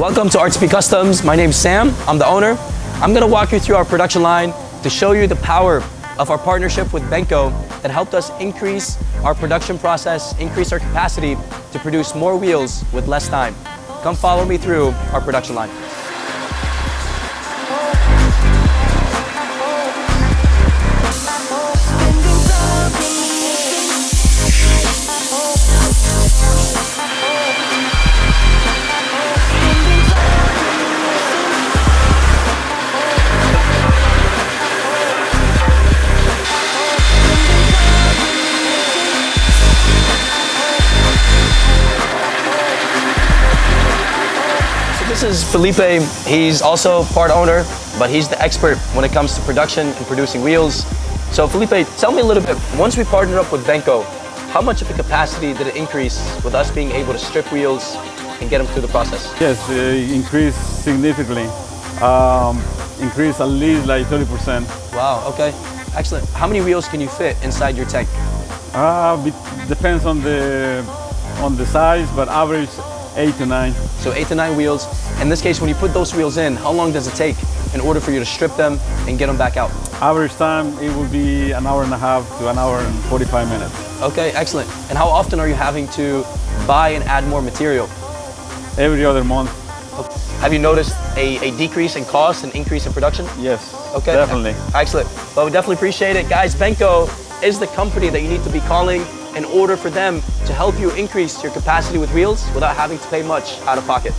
Welcome to RTP Customs. My name's Sam, I'm the owner. I'm gonna walk you through our production line to show you the power of our partnership with Benco that helped us increase our production process, increase our capacity to produce more wheels with less time. Come follow me through our production line. This is Felipe. He's also part owner, but he's the expert when it comes to production and producing wheels. So Felipe, tell me a little bit, once we partnered up with Benco, how much of a capacity did it increase with us being able to strip wheels and get them through the process? Yes, increased significantly. Increased at least like 30%. Wow, okay. Excellent. How many wheels can you fit inside your tank? It depends on the size, but average 8 to 9. So 8 to 9 wheels. In this case, when you put those wheels in, how long does it take in order for you to strip them and get them back out? Average time, it will be an hour and a half to an hour and 45 minutes. Okay, excellent. And how often are you having to buy and add more material? Every other month. Okay. Have you noticed a decrease in cost and increase in production? Yes, okay, definitely. Excellent. Well, we definitely appreciate it. Guys, Benco is the company that you need to be calling in order for them to help you increase your capacity with wheels without having to pay much out of pocket.